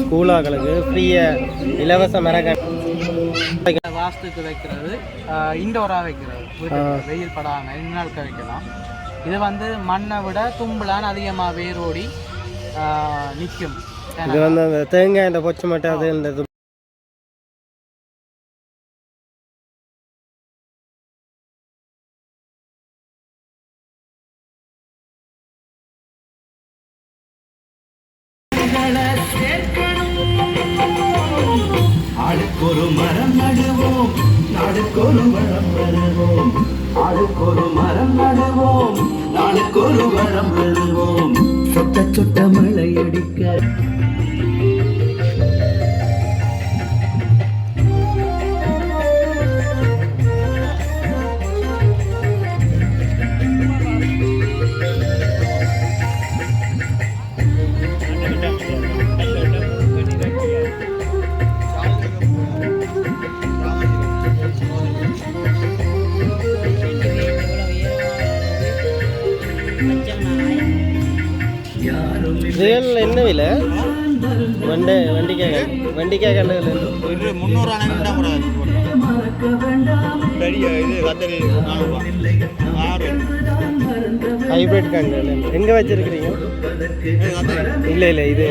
ஸ்கூலாக்களுக்கு ஃப்ரீயாக இலவச மரக்கன்று வாஸ்துக்கு வைக்கிறது, இண்டோராக வைக்கிறது, வெயில் படாமல் 2 நாளுக்கு வைக்கலாம். இது வந்து மண்ணை விட தும்புலான்னு அதிகமாக வேரோடி நிற்கும். இது வந்து அந்த தேங்காய் இந்த பொச்சு மட்டும் அது இந்த ஆளுக்கொரு மரம் நடுவோம், நாளுக்கொரு வளம் வருவோம். ஆளுக்கொரு மரம் நடுவோம், நாளுக்கொரு வளம் வருவோம். சொட்ட சொட்ட மழை அடிக்க இதுகள் என்ன விலை? வெண்டிக்காய் கல்லுகள் 300 ஹைபிரிட் கல்லுகள் எங்கே வச்சிருக்கிறீங்க? இல்லை இல்லை, இது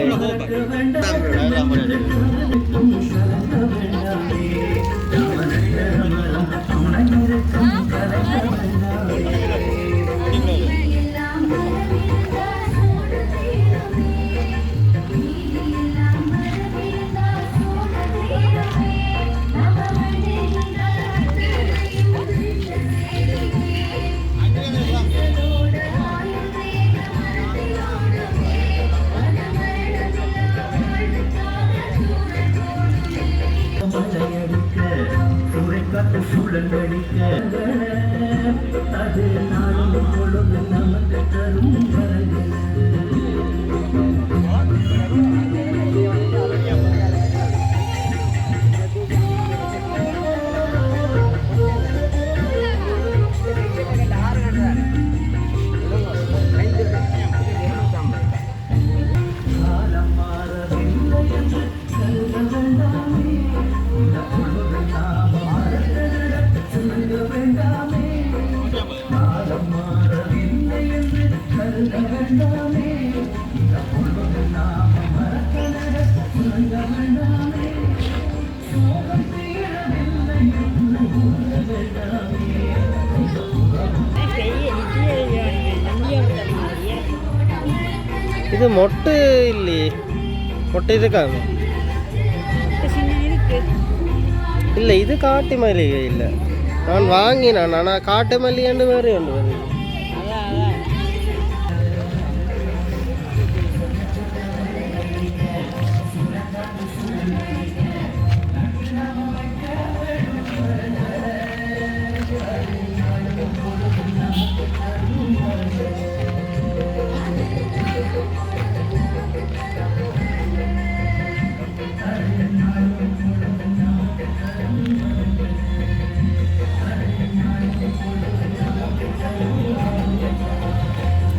அது நாளும் பொழுது நமக்கு தரும் வரங்கள். இது மொட்டு இல்லையே, மொட்டை இதுக்காக இல்லை, இது காட்டு மல்லிகை இல்லை. நான் வாங்கினேன், ஆனால் காட்டு மல்லிகைன்னு வேறு ஒன்று வருது.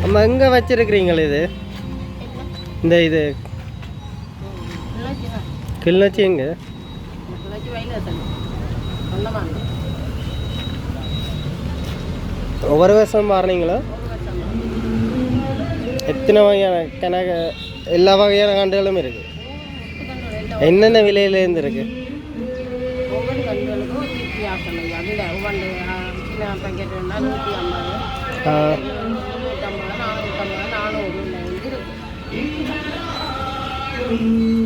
நம்ம எங்கே வச்சிருக்கிறீங்களே இது? இந்த இது கிளிநொச்சி எங்கே? ஒவ்வொரு வருஷம் மாறினீங்களா? எத்தனை வகையான கணக்கு எல்லா வகையான கண்டுகளும் இருக்குது. என்னென்ன விலையிலேருந்து இருக்கு?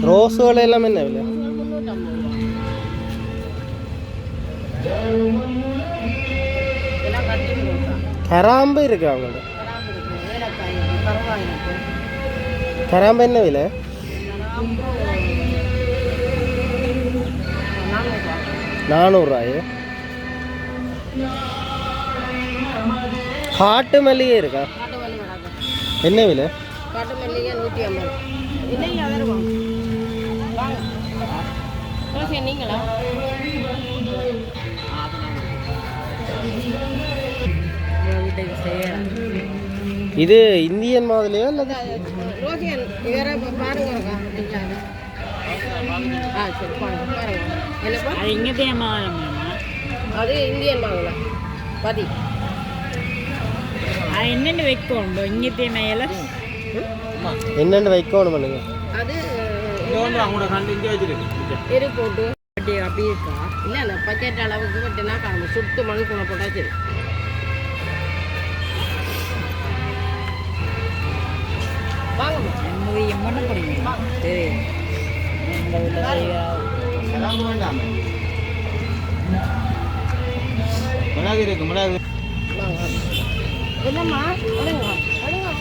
ரோஸுகள் எல்லாம் என்ன விலை? கராம்பு இருக்கு அவங்கள்ட்ட. கராம்பு என்ன விலை? 400 ரூபாய். காட்டு மல்லிகை இருக்கா? என்ன விலை? காட்டு மல்லிகை 150. நீங்களா? இது இந்தியன் மாதிரியா இல்லை? சரி பாருங்க என்னப்பா அது இங்கே மாவளம் அது இந்தியன் மாவுளை பதி அது என்னென்னு வைக்கணும் இங்கே மேலே என்னென்னு வைக்கணும் பண்ணுங்க அது அவங்களோட கண்டு இங்கே வச்சுருக்கு எரி போட்டு அப்படி இருக்கா இல்லை இல்லை பக்கெட் அளவுக்கு வெட்டினா காணும் சுட்டு மணி கூட போட்டால் சரி வாங்கம்மா எங்கள் எம்மண்ண படிங்க சரி எங்கள் மிளகு இருக்கு மிளகு என்னம்மா வருங்க வருங்க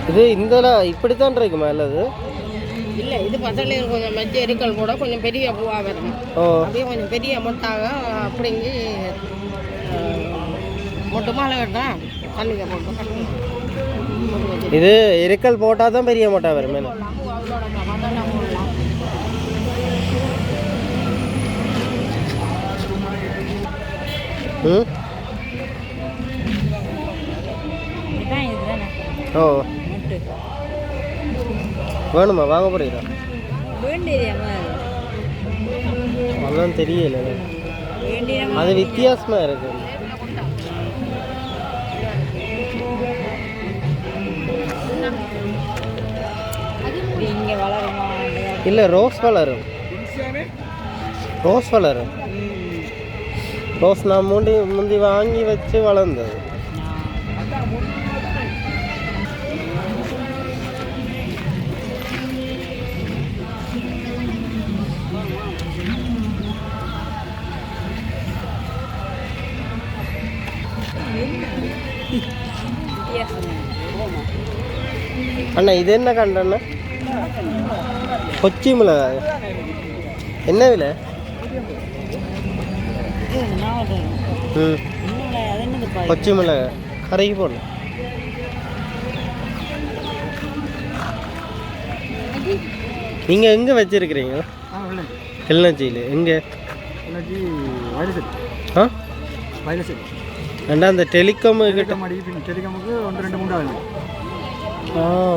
இது இந்த இப்படித்தான் இருக்கு மேலே அது இல்லை இது பசலையில் கொஞ்சம் மஞ்ச எரிக்கல் போட கொஞ்சம் பெரிய பூவாக வரும் அப்படியே கொஞ்சம் பெரிய மொட்டாக அப்படிங்கி மொட்டு மாலை கட்டான் தண்ணிக்க போட்டு இது எரிக்கல் போட்டால் தான் பெரிய மொட்டா வரும் மேலே ம் ஓ வேணுமா வாங்க போறீங்களா அதெல்லாம் தெரியல அது வித்தியாசமா இருக்கு இங்கே வளருமா இல்லை ரோஸ் வளரும் ரோஸ் நான் முந்தி வாங்கி வச்சு வளர்ந்தது அண்ணா இது என்ன கண்டண்ணா கொச்சி மிளகாய் என்ன விலை ம் கொச்சி மிளகாய் கரைக்கு போடணும் நீங்கள் எங்கே வச்சுருக்கிறீங்க கிளிநொச்சியில் எங்கே ஆ ரெண்டா அந்த டெலிகாம் டெலிகாமுக்கு 1-2 ஆகும்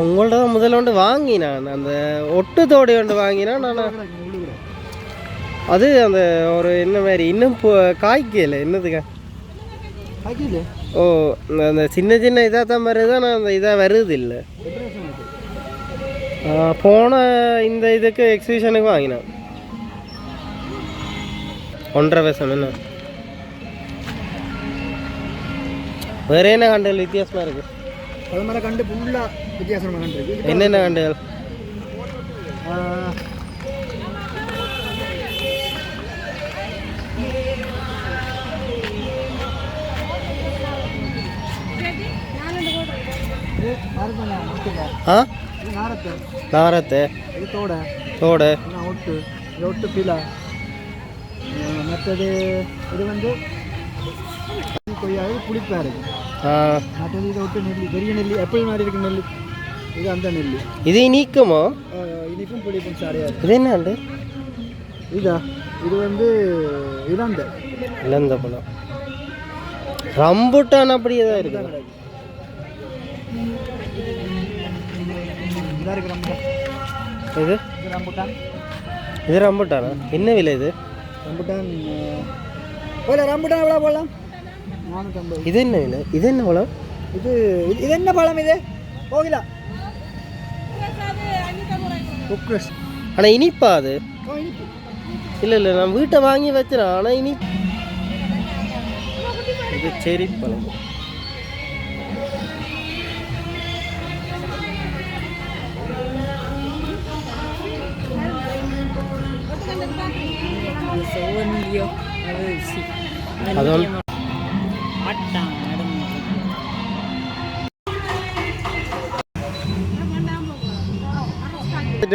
உங்கள்ட்ட தான் முதல்ல ஒன்று வாங்கினான் அந்த ஒட்டு தோடி ஒன்று வாங்கினான் நான் அது அந்த ஒரு என்ன மாதிரி இன்னும் காய்க்கல என்னதுக்கா ஓ அந்த சின்ன சின்ன இதாக தான் வருது ஆனால் அந்த இதாக வருது இல்லை போன இந்த இதுக்கு எக்ஸிபிஷனுக்கு வாங்கினான் 1.5 வருஷம் என்ன வேற என்ன கண்டுகள் வித்தியாசமாக இருக்குது அது மாதிரி கண்டு ஃபுல்லாக வித்தியாசமாக கண்டு இருக்கு என்னென்ன கண்டுகள் நாரத்தை தோடை ஒட்டு பீலா மற்றது இது வந்து கொய்யாவே புளிப்பாக இருக்குது மற்றது இதை விட்டு நெல்லி பெரிய நெல்லி எப்பயும் மாதிரி இருக்கு நெல்லி இது அந்த நெல்லி இது இனிக்குமோ இனிப்பும் புளிப்பும் சாரியாக இது என்ன இதா இது வந்து இளந்த இளந்த பழம் ரம்புட்டான் அப்படியே தான் இருக்கு இதாக இருக்கு ரம்புட்டான் இது ரம்புட்டான் இது ரம்புட்டானா என்ன விலை இது ரம்புட்டான் போல ரம்புட்டான் எவ்வளோ போடலாம் 450 இது என்ன விலை இது என்ன பழம் இது இது என்ன பழம் இது போகலா ஆனால் இனிப்பா அது இல்லை இல்லை நான் வீட்டை வாங்கி வச்சிடறேன் ஆனால் இனி இது செரி பழம்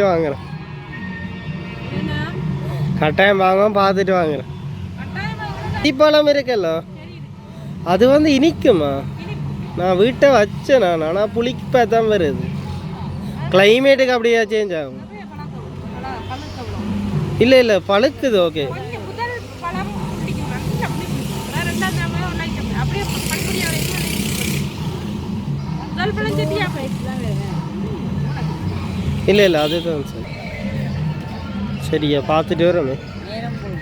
வாங்குறேன் கட்டாயம் வாங்குவோம் பார்த்துட்டு வாங்குறேன் பழம் இருக்கല്ലോ அது வந்து இனிக்குமா நான் வீட்டை வச்சேன் ஆனால் புளிப்பா தான் வருது கிளைமேட்டுக்கு அப்படியே சேஞ்ச் ஆகும் இல்லை பழுக்குது ஓகே. கொஞ்சம் முதல் பழம் பிடிக்கும் கொஞ்சம் பிடிக்கும். ரெண்டாவது நாள் ஒரு ஐட்டம் அப்படியே பண்படியாக முதல் பழம் செட்டியாக போயிடுச்சுதான் வேறு. இல்லை அதுதான் சரி. சரியா பார்த்துட்டு வரோமே. நேரம் போய்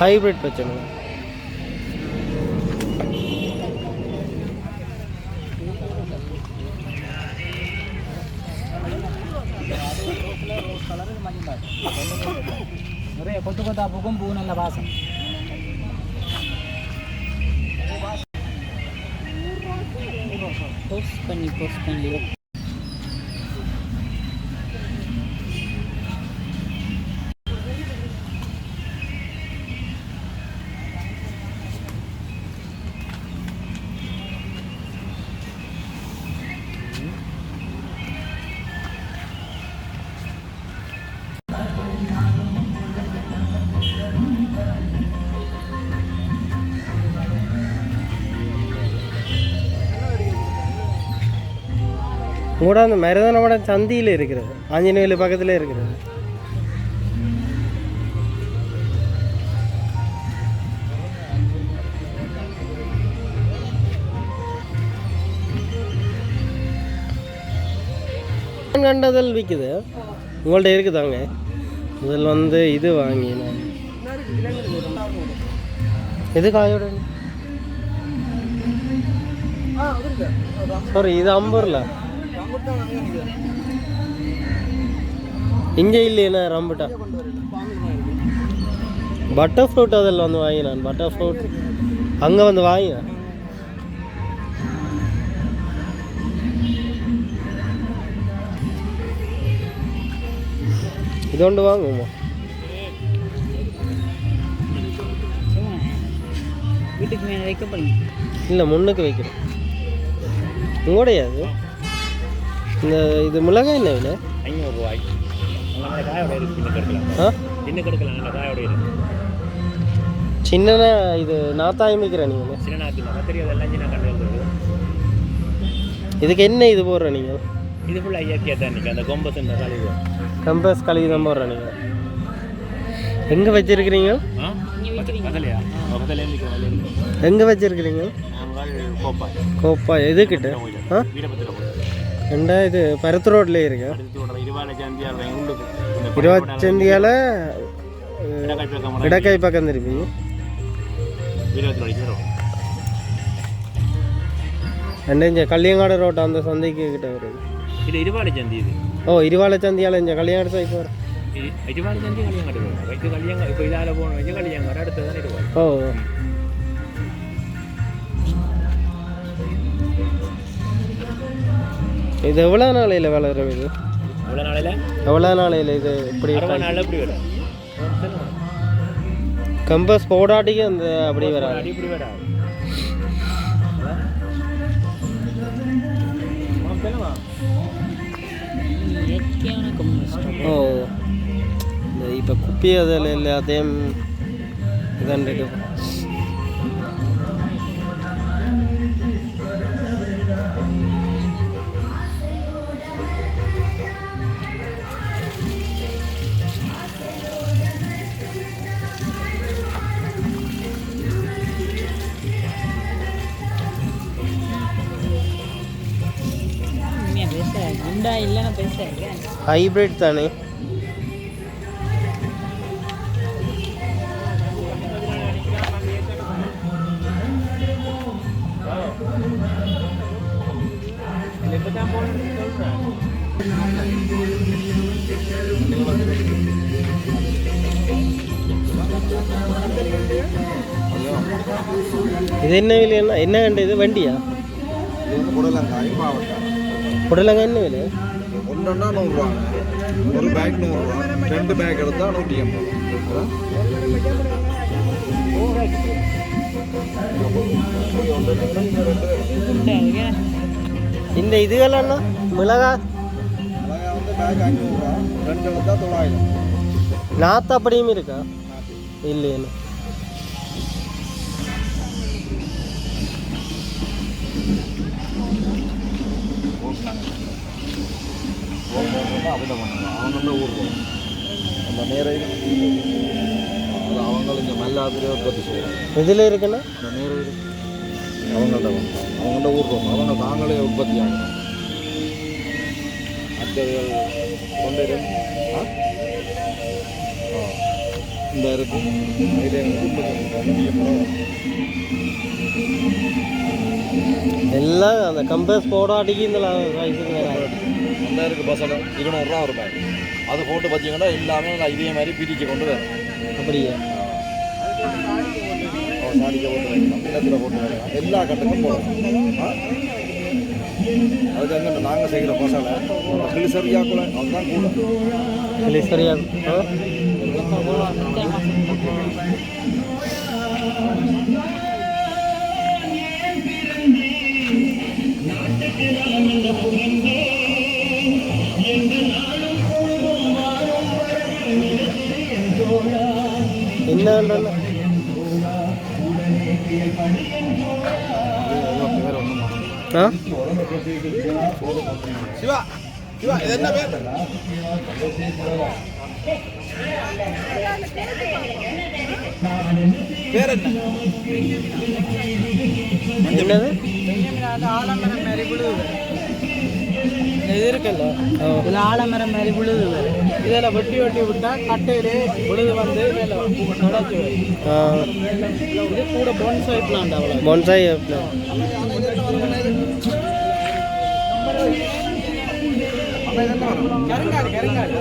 ஹைப்ரிட் பிரச்சனை. நிறைய கொத்து கொத்தா பூக்கும், பூ நல்ல வாசம். போஸ்ட் பண்ணி கூட அந்த மருதனோட சந்தியில் இருக்கிறது, ஆஞ்சநேயர் பக்கத்தில் இருக்கிறது. கண்டதில் விற்குது உங்கள்கிட்ட இருக்குதாங்க. முதல்ல வந்து இது வாங்கி நான் எது காயோட சாரி இது 50 ரூபா இங்கே இல்லையா ரம்புட்டா பட்டர் ஃப்ரூட் அதில் வந்து வாங்கினான். பட்டர் ஃப்ரூட் அங்கே வந்து வாங்கினேன். இது ஒன்று வாங்குவோமா? வீட்டுக்கு மேலே வைக்கப்படுங்க. இல்லை முன்னுக்கு வைக்கிறேன். உங்களுடைய அது இந்த இது மிளகாய் என்ன விலை? 500 ரூபாய். காயோட சின்ன இது நாத்தாயம் வைக்கிறேன் நீங்கள். சின்ன நாத்து தெரியாது எல்லாம் சின்ன கண்டு. இதுக்கு என்ன இது போடுற நீங்கள்? இது ஃபுல்லாக இயற்கையாக தான் இன்றைக்கி அந்த கொம்பஸ் இந்த கழிவு கம்பஸ் கழுவி தான் போடுற நீங்கள். எங்கே வச்சிருக்கிறீங்க? பக்கத்துலையா? பக்கத்துலேயே நிற்கிறேன். எங்கே வச்சிருக்கிறீங்க? கோப்பாய். கோப்பாய் எதுக்கிட்ட? ஆ வீரபத்திர ரெண்டா இது பருத்து ரோட்லேயே இருக்கு. 20 சந்தியால் இடக்கை பக்கம் திருப்பி இங்கே கல்யாங்காடு ரோட் அந்த சந்தைக்கு கிட்ட வருது. இது இருவாளை சந்தி. இது இருவாளை சந்தியால் இங்கே கல்யாண சைட் வரும். இருவாளை சந்தி கல்யாங்காடு வரும். வைத்து கல்யாங்க இப்போ இதால் போகணும் வச்சு கல்யாங்காடு அடுத்து தான் இருவாள். இது எவ்வளோ நாளையில் வளரும்? இது எவ்வளோ நாளையில் இது இப்படி எப்படி வரும்? கம்பஸ் போடாட்டிக்கு அந்த அப்படி வராது. இப்படி வராது. இப்போ குப்பி அதில் எல்லாத்தையும் இதாண்டு ஹைப்ரிட் தானே. இது என்ன விலை? என்ன கண்டு இது வண்டியா? புடலங்காய் என்ன விலை? ஒன்றா 100 ரூபா, ஒரு பேக் 100 ரூபா, 2 பேக் எடுத்தால் 180. இந்த இதுகளா மிளகா வந்து பேக் 500 ரூபா, 2 எடுத்தால் 900. நாற்று அப்படியும் இருக்கா? இல்லையா? என்ன பண்ணுவோம் அவங்கள ஊடுறோம் அந்த நேரம் அது அவங்களும் இங்கே மல்லாதிரியே உற்பத்தி செய்கிறாங்க இதில் இருக்குன்னா அந்த நேரம் அவங்கள்ட்ட பண்ணுறோம் அவங்கள்ட்ட ஊடுறோம் அவங்க தாங்களே உற்பத்தி ஆகணும் மற்றவர்கள் கொண்டு இந்த இருக்கு எல்லாம் அந்த கம்பஸ் போடாட்டிக்கு இந்த வயசுக்கு வேறு அந்த இருக்கு பசங்க 200 ரூபா ஒரு பேக் அதை போட்டு பார்த்தீங்கன்னா எல்லாமே இதே மாதிரி பிரிச்சு கொண்டு வரும் அப்படியே சாடிக்க போட்டு வைக்கலாம் நிலத்தில் போட்டு வைக்கலாம் எல்லா கட்டுக்கும் போடலாம் அதுக்கு வந்து நாங்கள் செய்கிற பசங்களை கிளிசரியா கூட அதுதான் கூட கிளிசரியா என்ன சிவா சிவா இது என்ன பேர் பேர் என்ன என்னது ஆலமரம் மாதிரி விழுது இது இருக்குல்ல இதில் ஆலமரம் மாதிரி விழுது இதில் வெட்டி வெட்டி விட்டால் கட்டையிலே விழுது வந்து நடச்சு இது கூட பொன்சாய் பிளான்ட் அவ்வளோ பொன்சாய் பிளான்ட் கருங்காடு கருங்காடு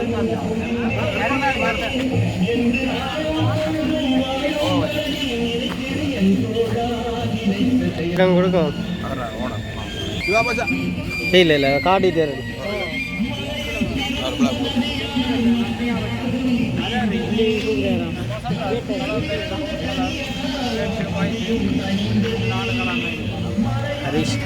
கொடுக்கும் இல்லை இல்லை காட்டிகிட்டே இருக்கு ஹரிஷ்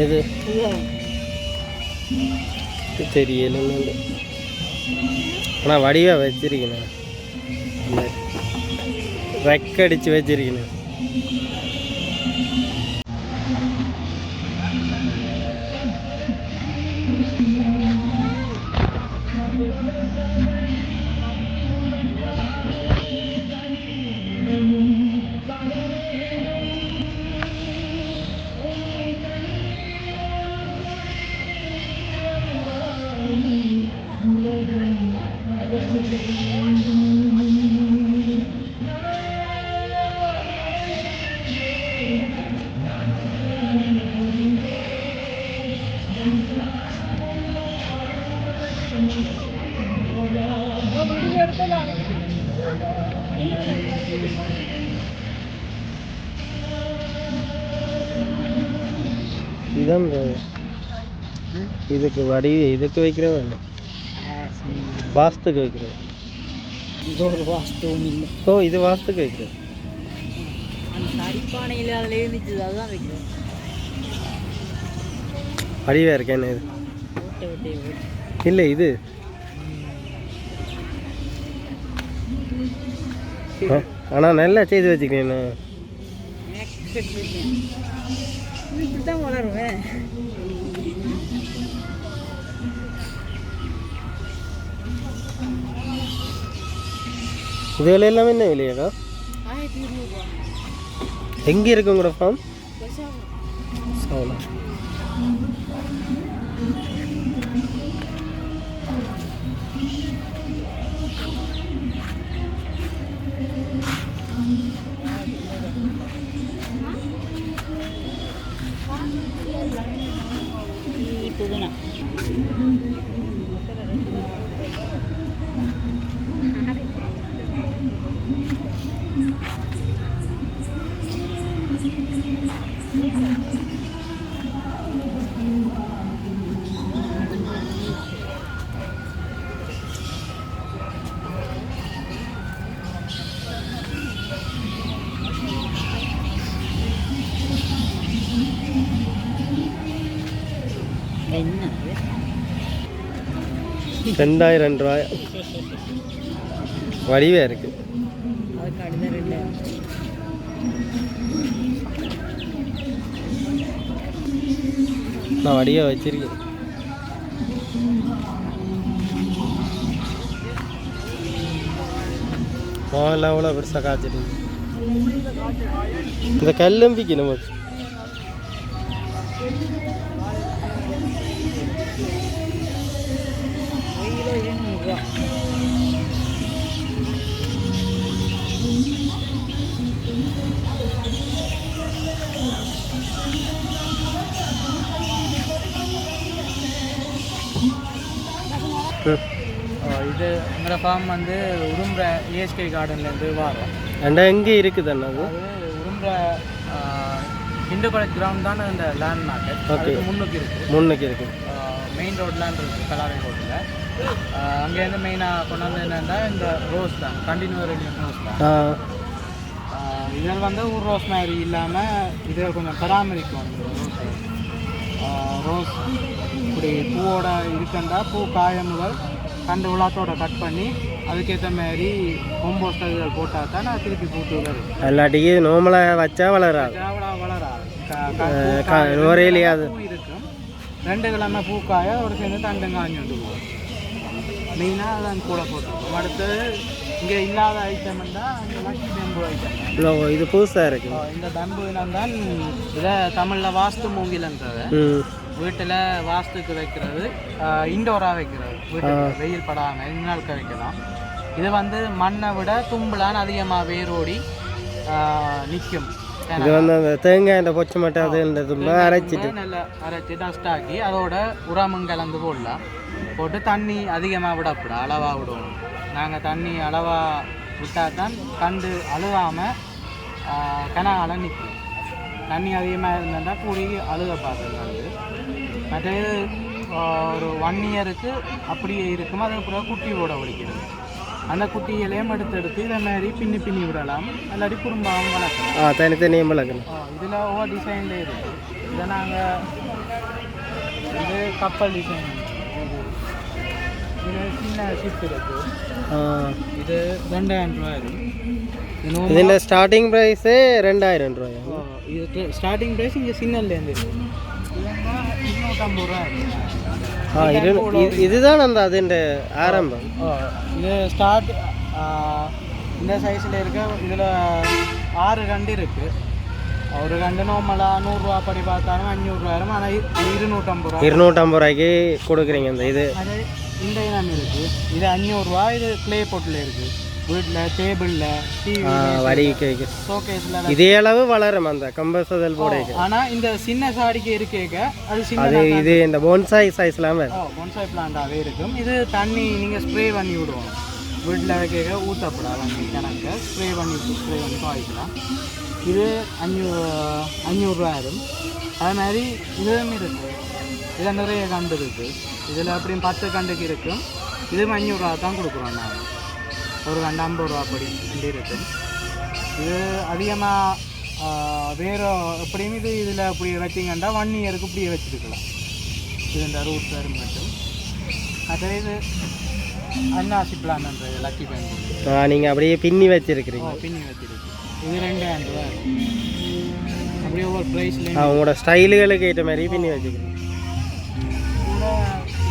இது தெரியல ஆனால் வடிவாக வச்சிருக்கேன் ரெக்கடிச்சு வச்சிருக்கேன் இதான் இதுக்கு இதுக்கு வைக்கிறேன் வேண்டாம் வாஸ்துக்கு வைக்கிறேன் இது ஒரு வாஸ்துவும் இல்லை. ஓ இது வாஸ்துக்கு வைக்கிறேன் அந்த அடிப்பானையில் அதில் இருந்துச்சு அதுதான் வைக்கிறேன். அடிவாக இருக்கேன் இது ஓட்டை ஓட்டை இல்லை இது ஆனால் நல்லா செய்து வச்சுக்கிறேன் இப்படி தான் வளருவேன். இது விலை எல்லாமே என்ன விலையாக்கா? 1200 எங்கே இருக்கு உங்களோட ஃபார்ம்? சவுலா. புதுனா 2000 ரூபாய் வடிவே இருக்கு. அதுக்கு அடுத்த 2000. நான் வடியை வச்சிருக்கேன். மோகன்லாம் எவ்வளோ பெருசாக காய்ச்சிருக்கு. இந்த கல்லம்பிக்கு நமக்கு இது எங்களோட ஃபார்ம் வந்து உடும்புற ஏஎஸ்கே கார்டன்லேருந்து வரோம். அண்டா எங்கே இருக்குது அண்ணா? அது உடும்புற இண்டோ காலேஜ் கிரவுண்ட் தான் இந்த லேண்ட் மார்க்கெட். ஓகே, முன்னுக்கு இருக்குது. மெயின் ரோட்லாம் இருக்குது, கலாரை ரோட்டில். அங்கேருந்து மெயினாக கொண்டு வந்து என்னென்னா இந்த ரோஸ் தான், கண்டினியூ ரோஸ் தான். இதில் வந்து ஊர் ரோஸ் மாதிரி இல்லாமல் இதை கொஞ்சம் பராமரிக்கும். ரோஸ் இப்படி பூவோட இருக்கண்டா பூ காய முதல் கண்டு உலாத்தோட கட் பண்ணி அதுக்கேற்ற மாதிரி கொம்போஸ்ட் இதுகள் போட்டால் தான் நான் திருப்பி பூத்து வரும். எல்லாட்டிக்கும் நோமலாக வச்சா வளராது, நுரையிலையாது இருக்கும். 2 கிழமை பூக்காய ஒரு சேர்ந்து தண்டுங்க ஆஞ்சி வந்து போகும். மெயினாக அதான் கூட போட்டுருக்கோம். அடுத்து இங்கே இல்லாத ஐட்டம் தான் அந்த லக்கி பேம்பு ஐட்டம். இது புதுசாக இருக்கு. இந்த பேம்பு இனம் தான் இதை தமிழில் வாஸ்து மூங்கிலன்றது. வீட்டில் வாஸ்துக்கு வைக்கிறது, இண்டோராக வைக்கிறது, வீட்டுக்கு வெயில் படாமல் இன்னும் வைக்கலாம். இது வந்து மண்ணை விட தும்புலான்னு அதிகமாக வேரோடி நிற்கும். இது வந்து அந்த தேங்காய் இந்த பொச்சை மட்டும் அது இந்த தும்பை அரைச்சிட்டு நல்லா அரைச்சி டஸ்ட் ஆக்கி அதோட உரமும் கலந்து போடலாம். போட்டு தண்ணி அதிகமாக விடப்பட அளவாக விடணும். நாங்கள் தண்ணி அளவாக விட்டால் தான் கண்டு அழுகாமல் கனால நிற்கும். தண்ணி அதிகமாக இருந்தால் கூடி அழுக பார்த்துருந்தாங்க. மற்றது ஒரு 1 இயருக்கு அப்படியே இருக்கும். அது அப்புறம் குட்டி போட ஒழிக்கிறது. அந்த குட்டிகளையும் எடுத்து இதை மாதிரி பின்னி விடலாம். இல்லாட்டி குறும்பாகவும் வளர்க்கலாம். தனித்தனியும் வளர்க்கலாம். இதில் ஒவ்வொரு டிசைன்லேயே இருக்குது. இதை நாங்கள் இது கப்பல் டிசைன், இது சின்ன ஷிப் இருக்குது. இது 2000 ரூபாய். இதில் ஸ்டார்டிங் ப்ரைஸே 2000 ரூபாய். இது ஸ்டார்டிங் ப்ரைஸ் இங்கே சின்னல்லேருந்து இருக்குது. இல்லைன்னா 250 ரூபா. இதுதான் அந்த அதுன்ற ஆரம்பம். இது ஸ்டார்ட் இந்த சைஸில் இருக்க. இதில் 6 கண்டு இருக்குது. ஒரு கண்டு நார்மலாக 100 ரூபா படி பார்த்தாலும் 500 ரூபாயிரம். ஆனால் 250 ரூபா. 250 ரூபாய்க்கு கொடுக்குறீங்க. அந்த இது அது இந்த இனம் இருக்குது. இது 500 ரூபா. இது க்ளே பொட்டில் இருக்குது. வீட்டில் டேபிளில் டிவி வடிக்க ஷோகேஸில் இதே அளவு வளரும் அந்த கம்பசதல் போட. ஆனால் இந்த சின்ன சாடிக்கு இருக்கேக்க அது சின்ன அது இது இந்த போன்சாய் சைஸ்லாம் போன்சாய் பிளான்டாகவே இருக்கும். இது தண்ணி நீங்கள் ஸ்ப்ரே பண்ணி விடுவோம். வீட்டில் வைக்க ஊற்றப்படாது. கணக்கு ஸ்ப்ரே பண்ணி பாய்க்கலாம். இது 500 ரூபாயிரும். அது மாதிரி இதுவும் இருக்குது. இதில் நிறைய கண்டு இருக்குது. இதில் அப்படியும் 10 கண்டுக்கு இருக்கும். இதுவும் 500 ரூபா தான் கொடுக்குறோம். நாங்கள் ஒரு கண்டு 50 ரூபா அப்படி கண்டு இருக்குது. இது அதிகமாக வேறு எப்படியும் இது இதில் அப்படி வச்சிங்கன்னா 1 இயருக்கு இப்படியே வச்சுருக்கலாம். இது இந்த ரூட் வரும் மட்டும். அதே இது அன்னாசி பிளான்ன்றது லக்கி பேங்க். நீங்கள் அப்படியே பின்னி வச்சுருக்கிறீங்க. பின்னி வச்சுருக்கு. இது 2000 ரூபா. அப்படியே ஒவ்வொரு ப்ரைஸில் உங்களோட ஸ்டைலுகளுக்கு ஏற்ற மாதிரி பின்னி வச்சுக்கிறீங்க.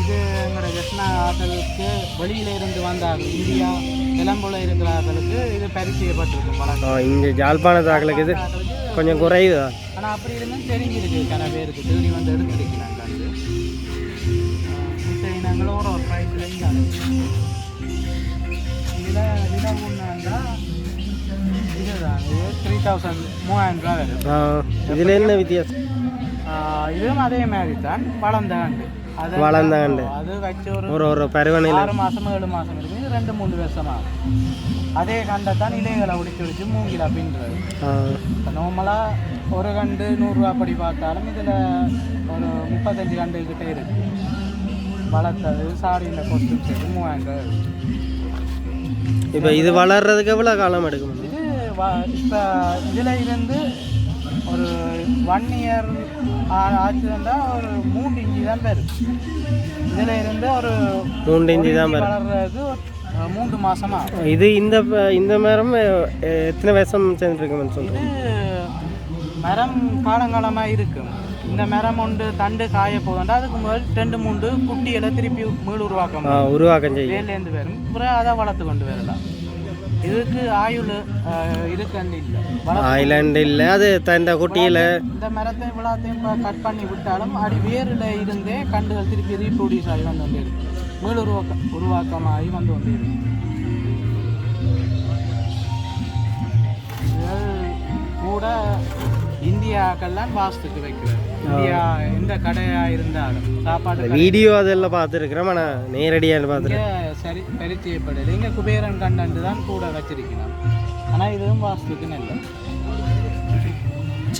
இது எங்களோட ஜெஸ்னா ஆக்களுக்கு வெளியில் இருந்து வந்தார்கள். இந்தியா இளம்போல இருக்கிற ஆக்களுக்கு இது பரிச்சயப்பட்டிருக்கும் பழக்கம். இங்கே ஜாழ்ப்பாணத்து ஆக்களுக்கு இது கொஞ்சம் குறையுது தான். ஆனால் அப்படி இருந்தும் தெரிஞ்சிருக்கு. கன பேருக்கு தேடி வந்து எடுத்துருக்கிறாங்க. மிச்ச இனங்களும் ஒரு ப்ரைஸில் இங்கே இதில் தினம் ஒன்றுண்டா இதுதான். இது 3000 ரூபா வரும். இதில் என்ன வித்தியாசம்? இதுவும் அதே மாதிரி தான் வளர்ந்த ஆண்டு. வளர்ந்தாண்டு அது வச்சு ஒரு பருவநிலை 6 மாதம் 7 மாதம் இருக்குது. இது 2-3 வருஷமாகும். அதே கண்டை தான் இலைகளை ஒடிச்சு மூங்கில் அப்படின்றது. இப்போ நார்மலாக ஒரு கண்டு 100 ரூபா படி பார்த்தாலும் இதில் ஒரு 35 கண்டு கிட்டே இருக்குது. வளர்த்தது சாடியில் கொஸ்டின் சேர்த்து 3000 ரூபா. இப்போ இது வளர்றதுக்கு எவ்வளோ காலம் எடுக்கும்? இது இப்போ இதில் இருந்து ஒரு 1 இயர் ஆச்சுன்னா ஒரு 3 இன்ச்சு தான் பெரும். இதில் இருந்து ஒரு 3 இன்ச்சு தான் வளர்றதுக்கு 3 மாசமா. இது இந்த மரம் எத்தனை வருஷம் சேர்ந்துருக்குன்னு சொல்கிறேன். மரம் காலங்காலமாக இருக்கும். இந்த மரம் ஒன்று தண்டு காய போதுண்டா அதுக்கு முதல் 2-3 குட்டிகளை திருப்பி உருவாக்கம் செய்யும். வேலேருந்து வரும். அப்புறம் அதை வளர்த்து கொண்டு வரலாம். இதுக்கு ஆயுள் இருக்குன்னு இல்லை, ஐலாண்டு இல்லை. அது இந்த குட்டியில் இந்த மரத்தை இவ்வளோத்தையும் கட் பண்ணி விட்டாலும் அடி வேரில் இருந்தே கண்டுகள் திருப்பி ரீப்ரொடியூஸ் ஆகி வந்து கொண்டே இருக்கு. உருவாக்கமாகி வந்து கொண்டே இருக்கு. கூட இந்தியாக்கெல்லாம் வாஸ்துக்கு வைக்கிறது. இந்தியா எந்த கடையாக இருந்தாலும் சாப்பாடு வீடியோ அதெல்லாம் பார்த்துருக்குறோம். ஆனால் நேரடியாக பார்த்துருக்கேன். சரி பரிச்சயப்படலை. இங்கே குபேரன் கண்டன்ட்டு தான் கூட வச்சிருக்கலாம். ஆனால் இதுவும் வாஸ்துக்கு நல்ல.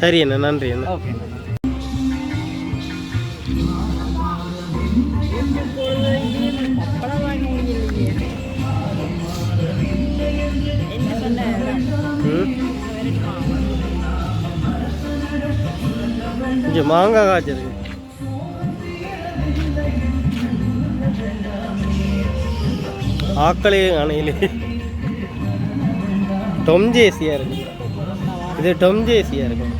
சரி அண்ணா, நன்றி அண்ணா. ஓகே. இங்கே மாங்காய் காய்ச்சிருக்கு. ஆக்களே அணையிலே டொம் ஜேசியாக இருக்கு. இது டொம் ஜேசியாக இருக்கும்.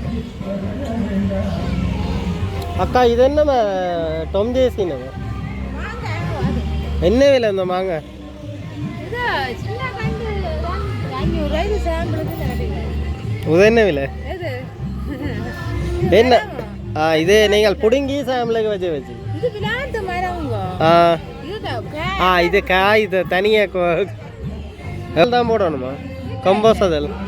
அக்கா இது என்ன டொம் ஜேசின்னு என்ன விலை இந்த மாங்காய்? இது என்ன விலை? என்ன இது நீங்கள் புடுங்கி சாம்பிளுக்கு வச்சு இது காய் இது தனியாக தான் போடணுமா? கம்போஸ் அதெல்லாம்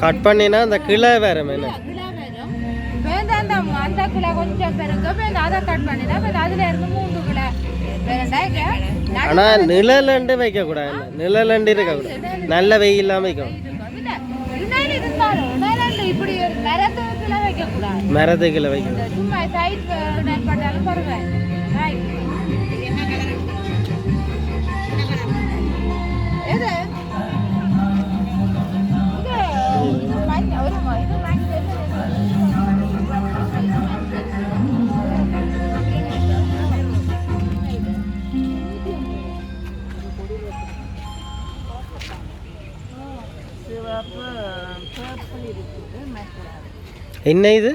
கட் பண்ணினா அந்த கிளை வேற மேலே ஆனால் நிழலண்டு வைக்கக்கூடாது. நிழலண்டு இருக்கக்கூடாது. நல்ல வெயிலாம் வைக்கணும். மரத்துக்குள்ள வைக்கணும். என்ன இது?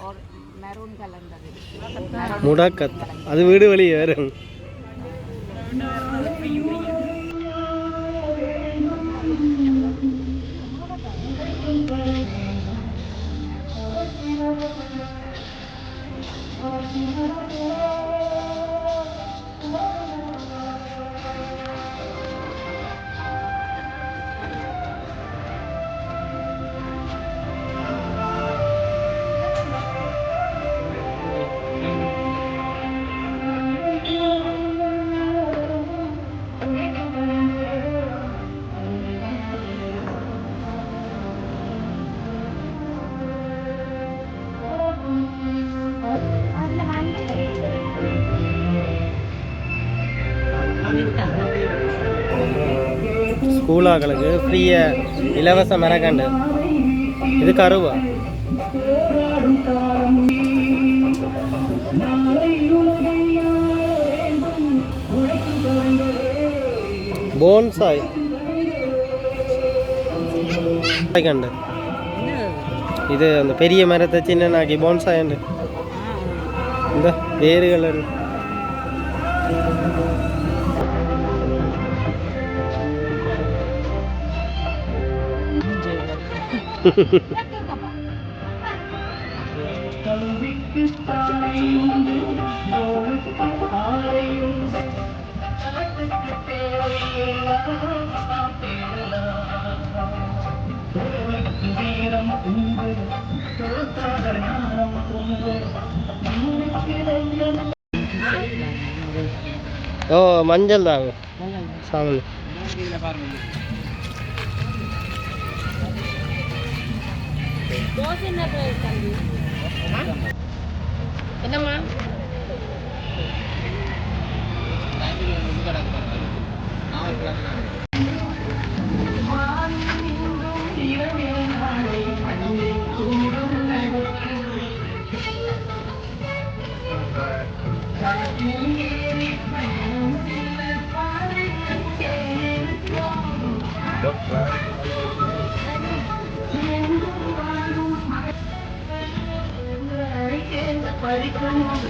முடக்கத்தை. அது வீடு வழி வேறு. ஸ்கூலாக்களுக்கு ஃப்ரீயாக இலவச மரக்கண்டு. இது கருவா. போன்சாய் கண்டு. இது அந்த பெரிய மரத்தை சின்னனாக்கி போன்சாய் இந்த வேறுகள் ஓ மஞ்சள் தாங்க சாமி. என்னம்மா பறிக்கணும்